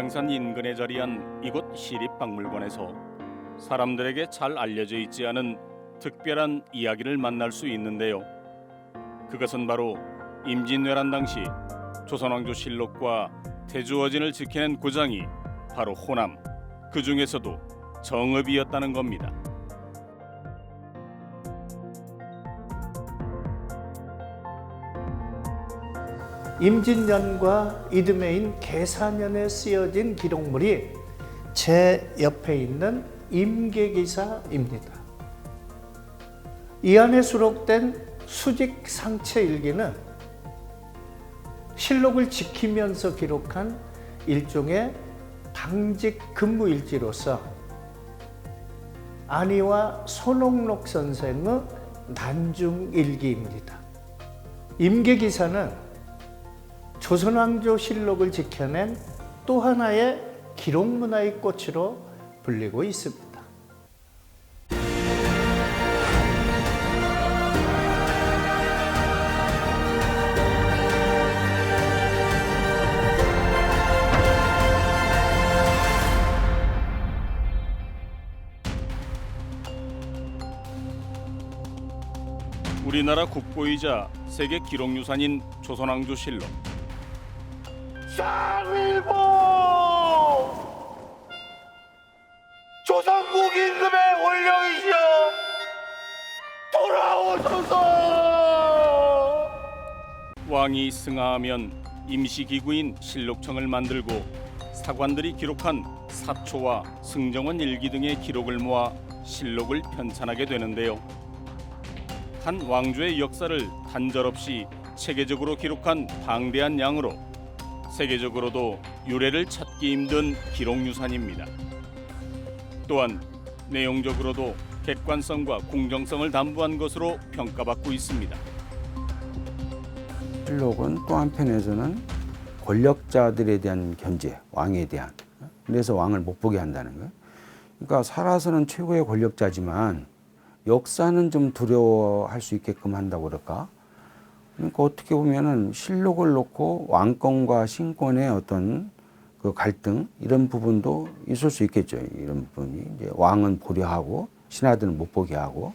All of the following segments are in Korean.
내장산 인근에 자리한 이곳 시립박물관에서 사람들에게 잘 알려져 있지 않은 특별한 이야기를 만날 수 있는데요. 그것은 바로 임진왜란 당시 조선왕조실록과 태주어진을 지켜낸 고장이 바로 호남, 그 중에서도 정읍이었다는 겁니다. 임진년과 이듬해인 계사년에 쓰여진 기록물이 제 옆에 있는 임계기사입니다. 이 안에 수록된 수직상체일기는 실록을 지키면서 기록한 일종의 당직 근무일지로서 안희와 손옥록 선생의 난중일기입니다. 임계기사는 조선왕조실록을 지켜낸 또 하나의 기록문화의 꽃으로 불리고 있습니다. 우리나라 국보이자 세계 기록유산인 조선왕조실록. 쌍일보 조선국 임금의 원령이시여 돌아오소서. 왕이 승하하면 임시기구인 실록청을 만들고 사관들이 기록한 사초와 승정원 일기 등의 기록을 모아 실록을 편찬하게 되는데요. 한 왕조의 역사를 단절없이 체계적으로 기록한 방대한 양으로 세계적으로도 유래를 찾기 힘든 기록유산입니다. 또한 내용적으로도 객관성과 공정성을 담보한 것으로 평가받고 있습니다. 실록은 또 한편에서는 권력자들에 대한 견제, 왕에 대한, 그래서 왕을 못 보게 한다는 거예요. 그러니까 살아서는 최고의 권력자지만 역사는 좀 두려워할 수 있게끔 한다고 그럴까? 그러니까 어떻게 보면은 실록을 놓고 왕권과 신권의 어떤 그 갈등 이런 부분도 있을 수 있겠죠. 이런 부분이 이제 왕은 보려 하고 신하들은 못 보게 하고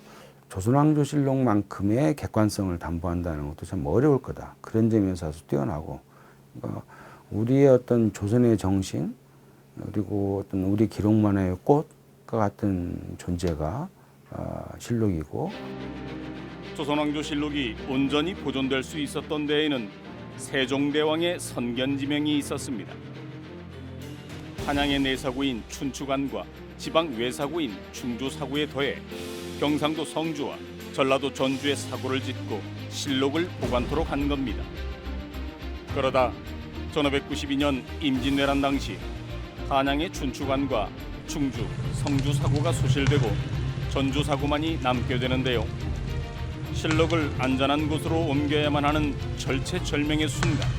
조선왕조실록만큼의 객관성을 담보한다는 것도 참 어려울 거다. 그런 점에서 아주 뛰어나고 그러니까 우리의 어떤 조선의 정신 그리고 어떤 우리 기록문화의 꽃과 같은 존재가 실록이고. 조선왕조실록이 온전히 보존될 수 있었던 데에는 세종대왕의 선견지명이 있었습니다. 한양의 내사구인 춘추관과 지방 외사구인 충주사구에 더해 경상도 성주와 전라도 전주의 사구를 짓고 실록을 보관토록 한 겁니다. 그러다 1592년 임진왜란 당시 한양의 춘추관과 충주, 성주사구가 소실되고 전주사구만이 남게 되는데요. 실록을 안전한 곳으로 옮겨야만 하는 절체절명의 순간,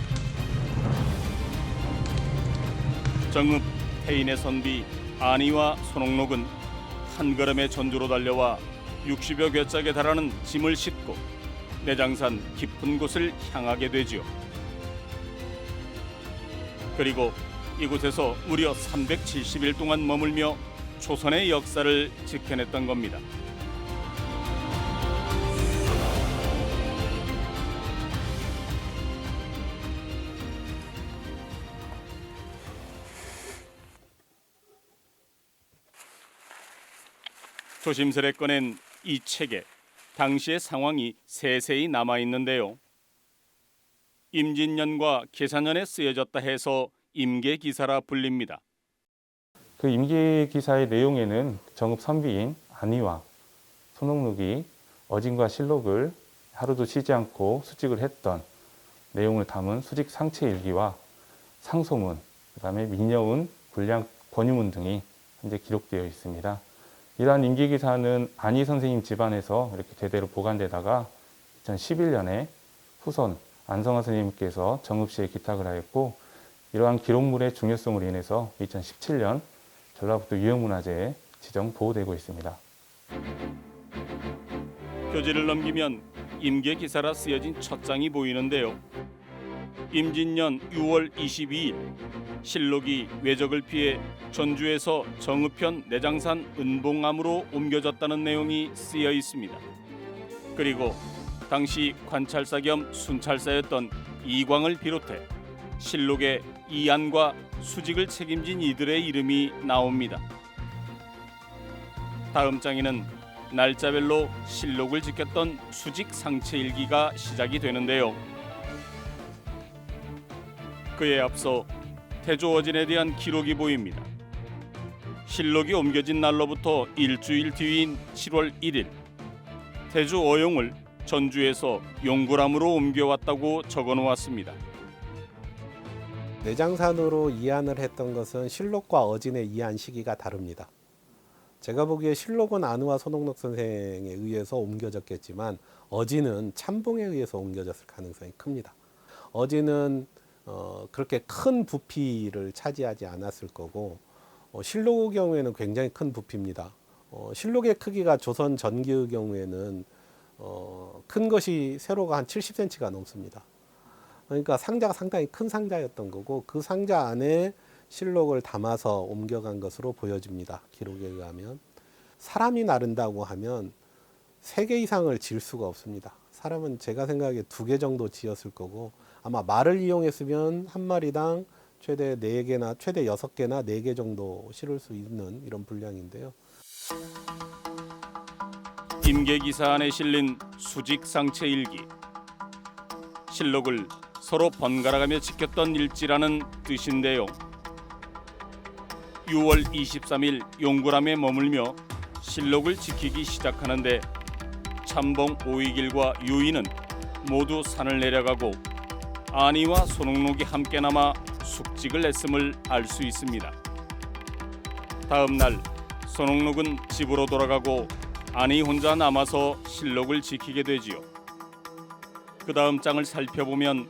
정읍 태인의 선비 안희와 손옥록은 한 걸음의 전주로 달려와 60여 궤짝에 달하는 짐을 싣고 내장산 깊은 곳을 향하게 되지요. 그리고 이곳에서 무려 370일 동안 머물며 조선의 역사를 지켜냈던 겁니다. 조심스레 꺼낸 이 책에 당시의 상황이 세세히 남아있는데요. 임진년과 계사년에 쓰여졌다 해서 임계기사라 불립니다. 그 임계기사의 내용에는 정읍 선비인 안희와 손옥록이 어진과 실록을 하루도 쉬지 않고 수직을 했던 내용을 담은 수직 상체 일기와 상소문, 그다음에 민여운, 군량, 권유문 등이 현재 기록되어 있습니다. 이러한 임계기사는 안희 선생님 집안에서 이렇게 대대로 보관되다가 2011년에 후손 안성화 선생님께서 정읍시에 기탁을 하였고 이러한 기록물의 중요성으로 인해서 2017년 전라북도 유형문화재에 지정 보호되고 있습니다. 표지를 넘기면 임계기사라 쓰여진 첫 장이 보이는데요. 임진년 6월 22일 실록이 왜적을 피해 전주에서 정읍현 내장산 은봉암으로 옮겨졌다는 내용이 쓰여 있습니다. 그리고 당시 관찰사 겸 순찰사였던 이광을 비롯해 실록에 이안과 수직을 책임진 이들의 이름이 나옵니다. 다음 장에는 날짜별로 실록을 지켰던 수직 상체일기가 시작이 되는데요. 그에 앞서 태조어진에 대한 기록이 보입니다. 실록이 옮겨진 날로부터 일주일 뒤인 7월 1일 태조 어용을 전주에서 용구람으로 옮겨왔다고 적어놓았습니다. 내장산으로 이안을 했던 것은 실록과 어진의 이안 시기가 다릅니다. 제가 보기에 실록은 안우와 손옥록 선생에 의해서 옮겨졌겠지만 어진은 참봉에 의해서 옮겨졌을 가능성이 큽니다. 어진은 그렇게 큰 부피를 차지하지 않았을 거고 실록의 경우에는 굉장히 큰 부피입니다. 실록의 크기가 조선 전기의 경우에는 큰 것이 세로가 한 70cm가 넘습니다. 그러니까 상자가 상당히 큰 상자였던 거고 그 상자 안에 실록을 담아서 옮겨간 것으로 보여집니다. 기록에 의하면. 사람이 나른다고 하면 3개 이상을 지을 수가 없습니다. 사람은 제가 생각에 2개 정도 지었을 거고 아마 말을 이용했으면 한 마리당 최대 4개나 최대 6개나 4개 정도 실을 수 있는 이런 분량인데요. 임계기사 안에 실린 수직상체 일기. 실록을 서로 번갈아가며 지켰던 일지라는 뜻인데요. 6월 23일 용구람에 머물며 실록을 지키기 시작하는데 참봉 오이길과 유인은 모두 산을 내려가고 안희와 손옥록이 함께 남아 숙직을 했음을 알 수 있습니다. 다음 날 손옥록은 집으로 돌아가고 안희 혼자 남아서 실록을 지키게 되지요. 그 다음 장을 살펴보면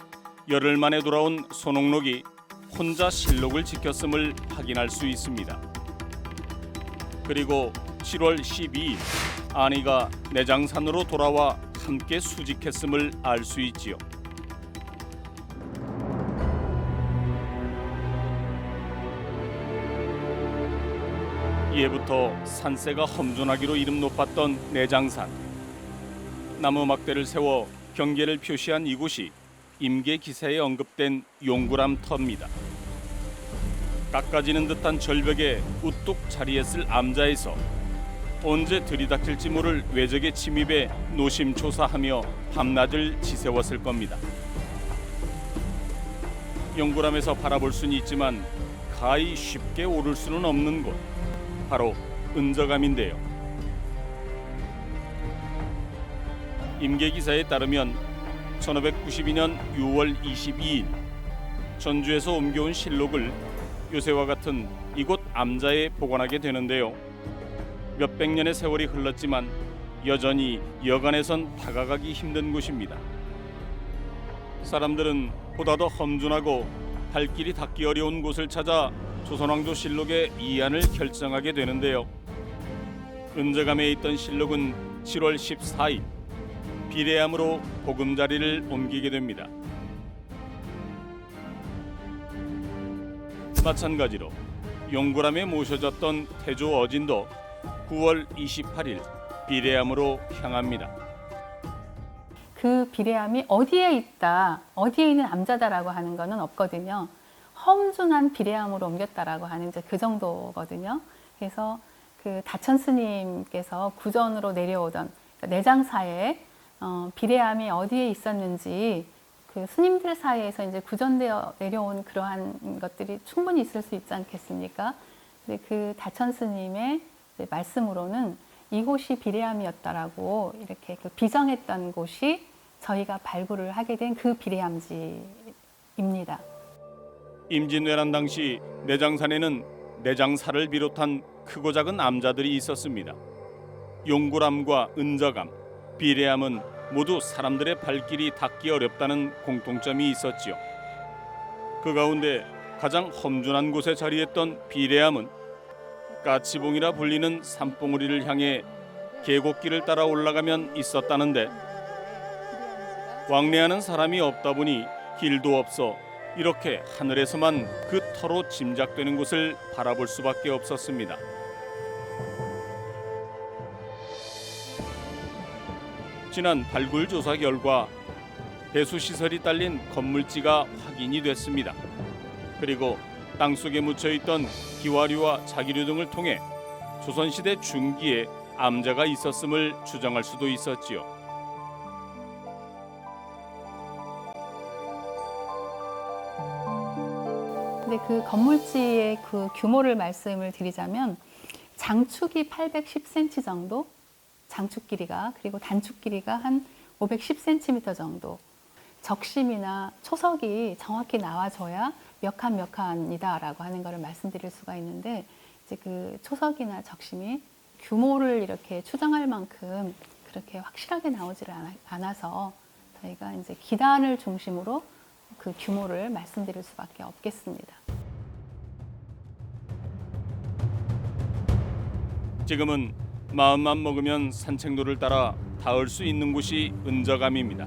열흘 만에 돌아온 손옥록이 혼자 실록을 지켰음을 확인할 수 있습니다. 그리고 7월 12일 안희가 내장산으로 돌아와 함께 수직했음을 알 수 있지요. 이해부터 산세가 험준하기로 이름 높았던 내장산. 나무 막대를 세워 경계를 표시한 이곳이 임계기사에 언급된 용구람 터입니다. 깎아지는 듯한 절벽에 우뚝 자리했을 암자에서 언제 들이닥칠지 모를 외적의 침입에 노심초사하며 밤낮을 지새웠을 겁니다. 용구람에서 바라볼 수는 있지만 가히 쉽게 오를 수는 없는 곳, 바로 은저감인데요. 임계기사에 따르면 1592년 6월 22일 전주에서 옮겨온 실록을 요새와 같은 이곳 암자에 보관하게 되는데요. 몇백 년의 세월이 흘렀지만 여전히 여간에선 다가가기 힘든 곳입니다. 사람들은 보다 더 험준하고 발길이 닿기 어려운 곳을 찾아 조선왕조 실록의 이안을 결정하게 되는데요. 은저감에 있던 실록은 7월 14일 비례암으로 보금자리를 옮기게 됩니다. 마찬가지로 용구람에 모셔졌던 태조 어진도 9월 28일 비례암으로 향합니다. 그 비례암이 어디에 있다, 어디에 있는 암자다라고 하는 것은 없거든요. 험준한 비례암으로 옮겼다라고 하는 이제 그 정도거든요. 그래서 그 다천 스님께서 구전으로 내려오던 내장사에 비례암이 어디에 있었는지 그 스님들 사이에서 이제 구전되어 내려온 그러한 것들이 충분히 있을 수 있지 않겠습니까? 근데 그 다천 스님의 말씀으로는 이곳이 비례암이었다라고 이렇게 그 비정했던 곳이 저희가 발굴을 하게 된 그 비례암지입니다. 임진왜란 당시 내장산에는 내장사를 비롯한 크고 작은 암자들이 있었습니다. 용구람과 은저감, 비례암은 모두 사람들의 발길이 닿기 어렵다는 공통점이 있었지요. 그 가운데 가장 험준한 곳에 자리했던 비례암은 까치봉이라 불리는 산봉우리를 향해 계곡길을 따라 올라가면 있었다는데 왕래하는 사람이 없다 보니 길도 없어 이렇게 하늘에서만 그 터로 짐작되는 곳을 바라볼 수밖에 없었습니다. 지난 발굴 조사 결과 배수 시설이 딸린 건물지가 확인이 됐습니다. 그리고 땅속에 묻혀 있던 기와류와 자기류 등을 통해 조선시대 중기에 암자가 있었음을 추정할 수도 있었지요. 근데 그 건물지의 그 규모를 말씀을 드리자면 장축이 810cm 정도, 장축 길이가, 그리고 단축 길이가 한 510cm 정도. 적심이나 초석이 정확히 나와줘야 몇 칸 몇 칸이다라고 하는 것을 말씀드릴 수가 있는데, 이제 그 초석이나 적심이 규모를 이렇게 추정할 만큼 그렇게 확실하게 나오지를 않아서 저희가 이제 기단을 중심으로 그 규모를 말씀드릴 수밖에 없겠습니다. 지금은 마음만 먹으면 산책로를 따라 닿을 수 있는 곳이 은저감입니다.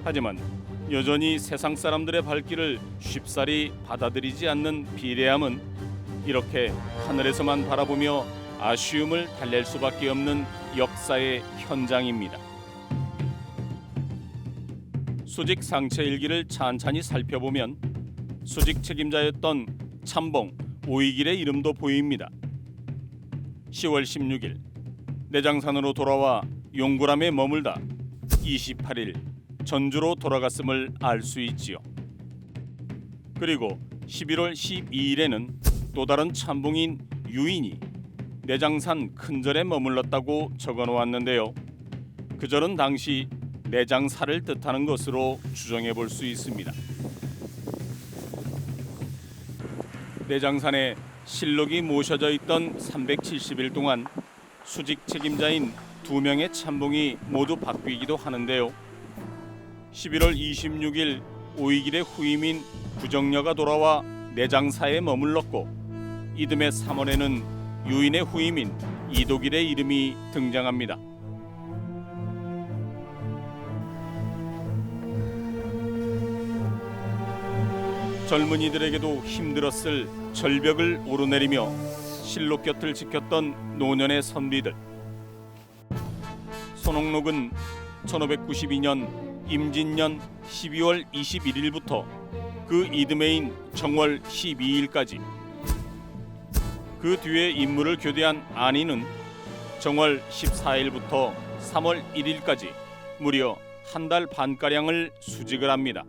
하지만 여전히 세상 사람들의 발길을 쉽사리 받아들이지 않는 비례함은 이렇게 하늘에서만 바라보며 아쉬움을 달랠 수밖에 없는 역사의 현장입니다. 수직 상체 일기를 찬찬히 살펴보면 수직 책임자였던 참봉 오이길의 이름도 보입니다. 10월 16일 내장산으로 돌아와 용구람에 머물다 28일 전주로 돌아갔음을 알 수 있지요. 그리고 11월 12일에는 또 다른 참봉인 유인이 내장산 큰절에 머물렀다고 적어놓았는데요. 그 절은 당시 내장사를 뜻하는 것으로 추정해 볼 수 있습니다. 내장산에 실록이 모셔져 있던 370일 동안 수직 책임자인 2명의 참봉이 모두 바뀌기도 하는데요. 11월 26일 오이길의 후임인 구정녀가 돌아와 내장사에 머물렀고, 이듬해 3월에는 유인의 후임인 이도길의 이름이 등장합니다. 젊은이들에게도 힘들었을 절벽을 오르내리며 실록 곁을 지켰던 노년의 선비들. 손옥록은 1592년 임진년 12월 21일부터 그 이듬해인 정월 12일까지, 그 뒤에 임무를 교대한 안인은 정월 14일부터 3월 1일까지 무려 한 달 반가량을 수직을 합니다.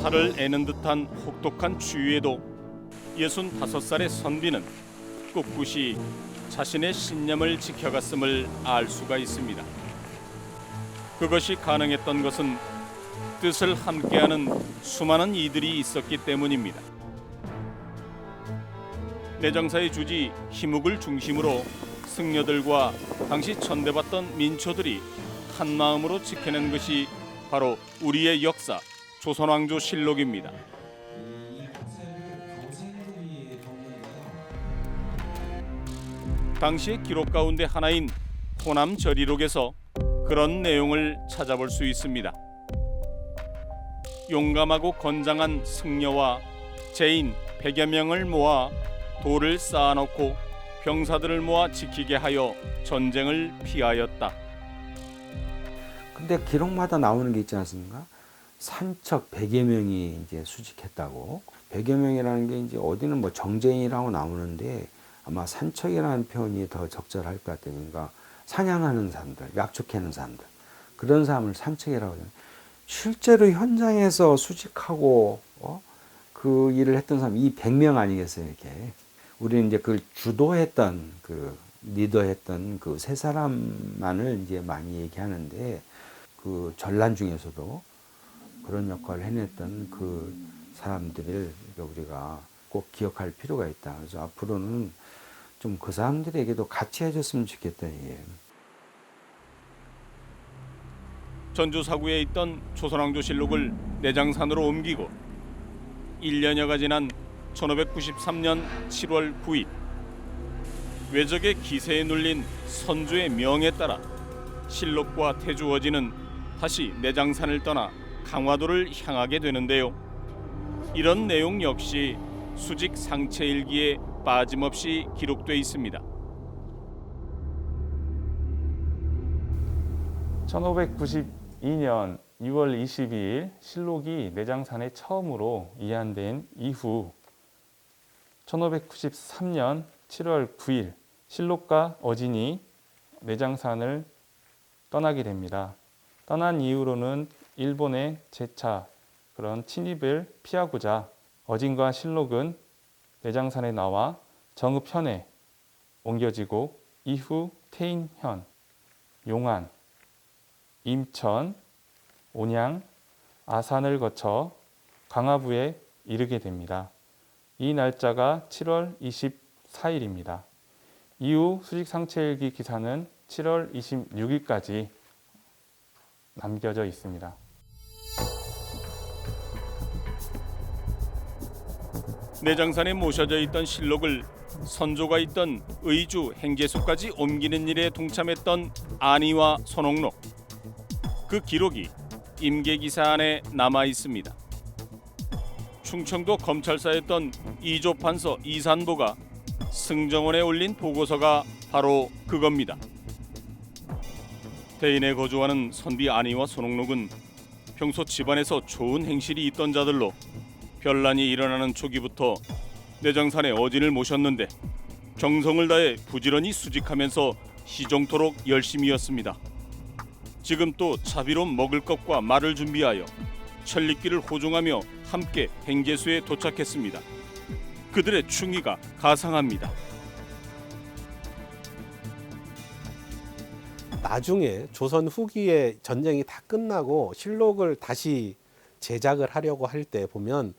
살을 애는 듯한 혹독한 추위에도 65살의 선비는 꿋꿋이 자신의 신념을 지켜갔음을 알 수가 있습니다. 그것이 가능했던 것은 뜻을 함께하는 수많은 이들이 있었기 때문입니다. 내장사의 주지 희묵을 중심으로 승려들과 당시 천대받던 민초들이 한 마음으로 지켜낸 것이 바로 우리의 역사 조선왕조 실록입니다. 당시의 기록 가운데 하나인 호남절이록에서 그런 내용을 찾아볼 수 있습니다. 용감하고 건장한 승려와 제인 100여 명을 모아 돌을 쌓아놓고 병사들을 모아 지키게 하여 전쟁을 피하였다. 근데 기록마다 나오는 게 있지 않습니까? 산척 100여 명이 이제 수직했다고. 100여 명이라는 게 이제 어디는 뭐 정제인이라고 나오는데 아마 산척이라는 표현이 더 적절할 것 같아요. 그러니까 사냥하는 사람들, 약축하는 사람들, 그런 사람을 산척이라고 하잖아요. 실제로 현장에서 수직하고 그 일을 했던 사람 이 100명 아니겠어요, 이렇게. 우리는 이제 그걸 주도했던 그 리더했던 그 세 사람만을 이제 많이 얘기하는데, 그 전란 중에서도 그런 역할을 해냈던 그 사람들을 우리가 꼭 기억할 필요가 있다. 그래서 앞으로는 좀 그 사람들에게도 같이 해줬으면 좋겠다. 예. 전주 사구에 있던 조선왕조실록을 내장산으로 옮기고 1년여가 지난 1593년 7월 9일 외적의 기세에 눌린 선조의 명에 따라 실록과 태주어진은 다시 내장산을 떠나 강화도를 향하게 되는데요. 이런 내용 역시 수직 상체일기에 빠짐없이 기록돼 있습니다. 1592년 6월 22일 실록이 내장산에 처음으로 이안된 이후 1593년 7월 9일 실록과 어진이 내장산을 떠나게 됩니다. 떠난 이후로는 일본의 재차 그런 침입을 피하고자 어진과 실록은 내장산에 나와 정읍현에 옮겨지고 이후 태인현, 용안, 임천, 온양, 아산을 거쳐 강화부에 이르게 됩니다. 이 날짜가 7월 24일입니다. 이후 수직상체일기 기사는 7월 26일까지 남겨져 있습니다. 내장산에 모셔져 있던 실록을 선조가 있던 의주 행제소까지 옮기는 일에 동참했던 안희와 손옥록. 그 기록이 임계기사 안에 남아 있습니다. 충청도 검찰사였던 이조판서 이산보가 승정원에 올린 보고서가 바로 그겁니다. 대인에 거주하는 선비 안희와 손옥록은 평소 집안에서 좋은 행실이 있던 자들로 변란이 일어나는 초기부터 내장산에 어진을 모셨는데 정성을 다해 부지런히 수직하면서 시종토록 열심이었습니다. 지금 또 자비로 먹을 것과 말을 준비하여 천리길을 호종하며 함께 행제수에 도착했습니다. 그들의 충의가 가상합니다. 나중에 조선 후기에 전쟁이 다 끝나고 실록을 다시 제작을 하려고 할 때 보면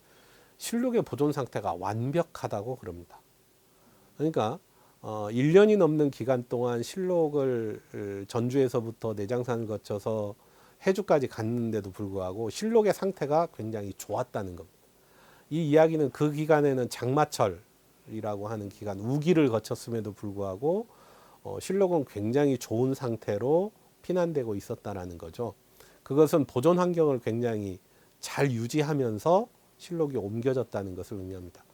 실록의 보존 상태가 완벽하다고 그럽니다. 그러니까 1년이 넘는 기간 동안 실록을 전주에서부터 내장산을 거쳐서 해주까지 갔는데도 불구하고 실록의 상태가 굉장히 좋았다는 겁니다. 이 이야기는 그 기간에는 장마철이라고 하는 기간, 우기를 거쳤음에도 불구하고 실록은 굉장히 좋은 상태로 피난되고 있었다는 거죠. 그것은 보존 환경을 굉장히 잘 유지하면서 실록이 옮겨졌다는 것을 의미합니다.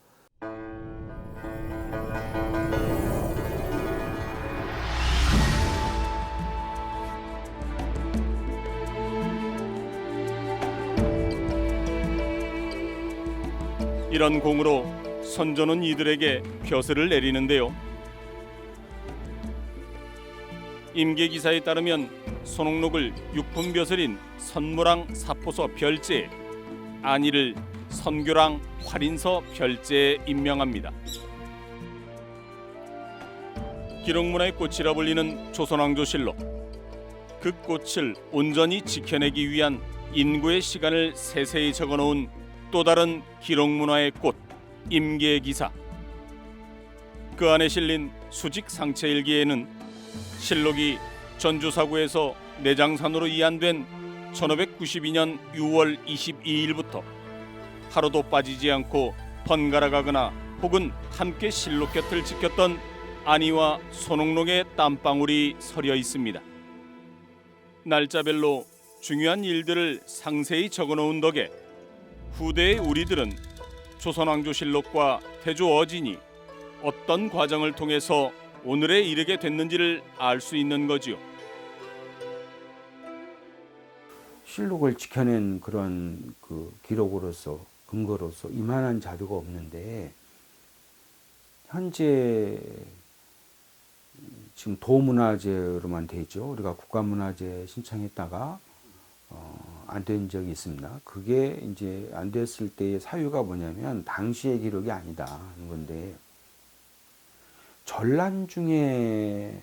이런 공으로 선조는 이들에게 벼슬을 내리는데요. 임계기사에 따르면 손옥록을 육품벼슬인 선무랑 사포서 별제에, 안희를 선교랑 활인서 별제에 임명합니다. 기록문화의 꽃이라 불리는 조선왕조실록. 그 꽃을 온전히 지켜내기 위한 인구의 시간을 세세히 적어놓은 또 다른 기록문화의 꽃, 임계기사. 그 안에 실린 수직상체일기에는 실록이 전주사구에서 내장산으로 이안된 1592년 6월 22일부터 하루도 빠지지 않고 번갈아 가거나 혹은 함께 실록 곁을 지켰던 안희와 손옥록의 땀방울이 서려 있습니다. 날짜별로 중요한 일들을 상세히 적어놓은 덕에 후대의 우리들은 조선왕조실록과 태조어진이 어떤 과정을 통해서 오늘에 이르게 됐는지를 알 수 있는 거지요. 실록을 지켜낸 그런 그 기록으로서 근거로서 이만한 자료가 없는데 현재 지금 도문화재로만 돼 있죠. 우리가 국가문화재 신청했다가 안 된 적이 있습니다. 그게 이제 안 됐을 때의 사유가 뭐냐면 당시의 기록이 아니다 하는 건데 전란 중에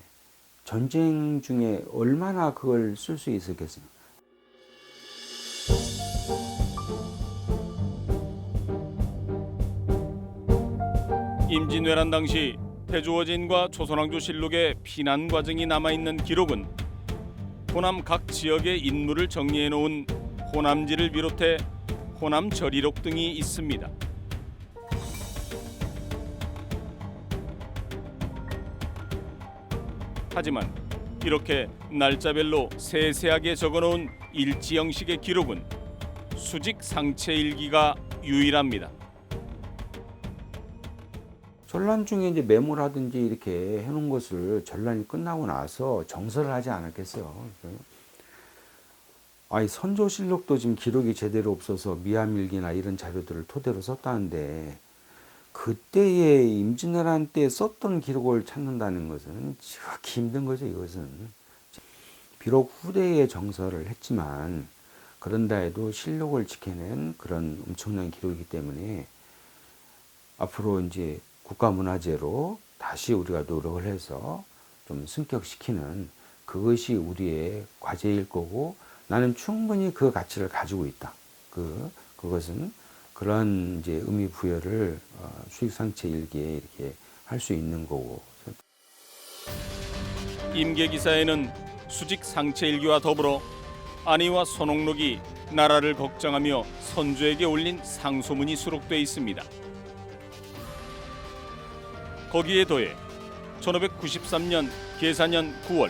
전쟁 중에 얼마나 그걸 쓸 수 있었겠습니까? 임진왜란 당시 태조어진과 조선왕조실록의 피난 과정이 남아있는 기록은 호남 각 지역의 인물을 정리해놓은 호남지를 비롯해 호남절이록 등이 있습니다. 하지만 이렇게 날짜별로 세세하게 적어놓은 일지 형식의 기록은 수직 상체 일기가 유일합니다. 전란 중에 이제 메모라든지 이렇게 해놓은 것을 전란이 끝나고 나서 정설을 하지 않았겠어요. 아니, 선조실록도 지금 기록이 제대로 없어서 미암일기나 이런 자료들을 토대로 썼다는데 그때의 임진왜란 때 썼던 기록을 찾는다는 것은 지극히 힘든 거죠. 이것은 비록 후대에 정설을 했지만 그런다 해도 실록을 지켜낸 그런 엄청난 기록이기 때문에 앞으로 이제 국가문화재로 다시 우리가 노력을 해서 좀 승격시키는 그것이 우리의 과제일 거고, 나는 충분히 그 가치를 가지고 있다. 그것은 그런 이제 의미 부여를 수익상체 일기에 이렇게 할 수 있는 거고. 임계기사에는 수직 상체 일기와 더불어 안희와 손옥록이 나라를 걱정하며 선조에게 올린 상소문이 수록돼 있습니다. 거기에 더해 1593년 계사년 9월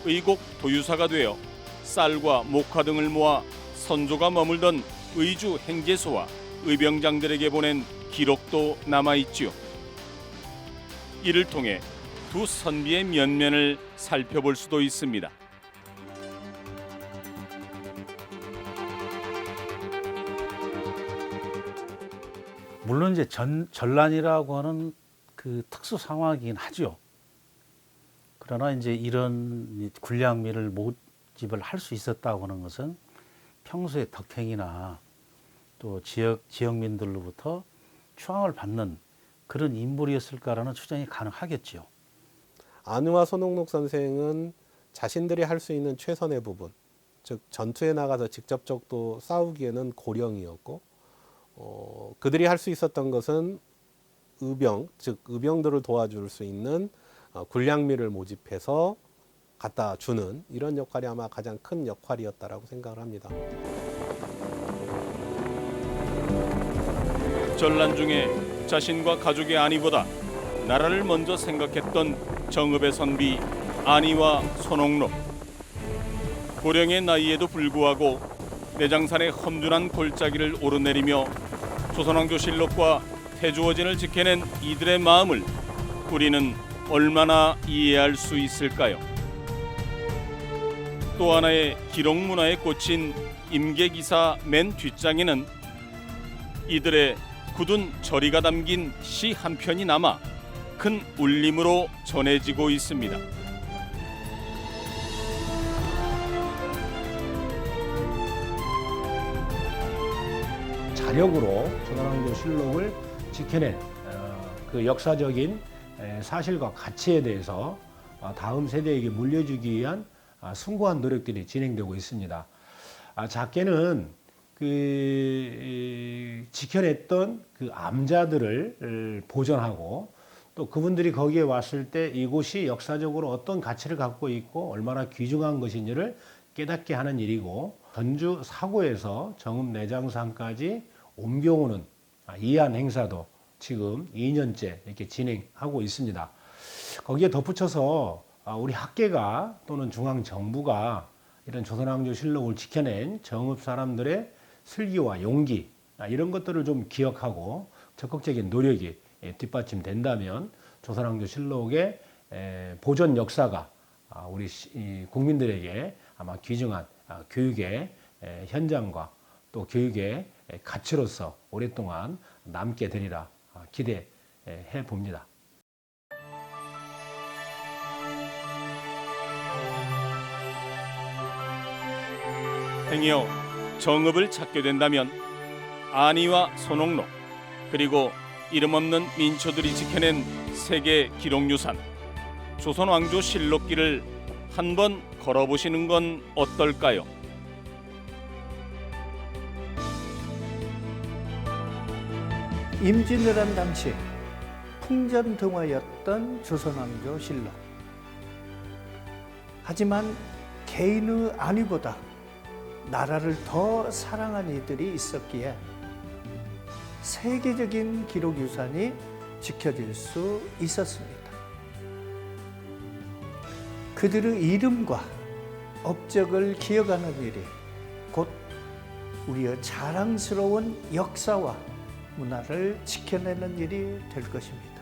의곡 도유사가 되어 쌀과 목화 등을 모아 선조가 머물던 의주 행제소와 의병장들에게 보낸 기록도 남아있지요. 이를 통해 두 선비의 면면을 살펴볼 수도 있습니다. 물론 이제 전란이라고 하는 그 특수 상황이긴 하죠. 그러나 이제 이런 군량미를 모집을 할 수 있었다고 하는 것은 평소에 덕행이나 또 지역민들로부터 추앙을 받는 그런 인물이었을까라는 추정이 가능하겠죠. 안우와 손옥록 선생은 자신들이 할 수 있는 최선의 부분, 즉 전투에 나가서 직접적으로 싸우기에는 고령이었고, 그들이 할 수 있었던 것은 의병, 즉 의병들을 도와줄 수 있는 군량미를 모집해서 갖다 주는 이런 역할이 아마 가장 큰 역할이었다라고 생각을 합니다. 전란 중에 자신과 가족의 안위보다 나라를 먼저 생각했던 정읍의 선비 안희와 손옥록. 고령의 나이에도 불구하고 내장산의 험준한 골짜기를 오르내리며 조선왕조실록과 태조어진을 지켜낸 이들의 마음을 우리는 얼마나 이해할 수 있을까요? 또 하나의 기록 문화에 꽂힌 임계기사 맨 뒷장에는 이들의 굳은 절이가 담긴 시 한 편이 남아 큰 울림으로 전해지고 있습니다. 자력으로 조선왕조실록을 지켜낸 그 역사적인 사실과 가치에 대해서 다음 세대에게 물려주기 위한 숭고한 노력들이 진행되고 있습니다. 작게는 그 지켜냈던 그 암자들을 보존하고 또 그분들이 거기에 왔을 때 이곳이 역사적으로 어떤 가치를 갖고 있고 얼마나 귀중한 것인지를 깨닫게 하는 일이고, 전주 사고에서 정읍 내장산까지 옮겨오는 이안 행사도 지금 2년째 이렇게 진행하고 있습니다. 거기에 덧붙여서 우리 학계가 또는 중앙정부가 이런 조선왕조실록을 지켜낸 정읍 사람들의 슬기와 용기, 이런 것들을 좀 기억하고 적극적인 노력이 뒷받침된다면 조선왕조실록의 보존 역사가 우리 국민들에게 아마 귀중한 교육의 현장과 또 교육의 가치로서 오랫동안 남게 되리라 기대해 봅니다. 행여 정읍을 찾게 된다면 안희와 손옥록, 그리고 이름 없는 민초들이 지켜낸 세계 기록유산 조선왕조실록기를 한번 걸어보시는 건 어떨까요? 임진왜란 당시 풍전등화였던 조선왕조실록. 하지만 개인의 안위보다 나라를 더 사랑한 이들이 있었기에 세계적인 기록유산이 지켜질 수 있었습니다. 그들의 이름과 업적을 기억하는 일이 곧 우리의 자랑스러운 역사와 문화를 지켜내는 일이 될 것입니다.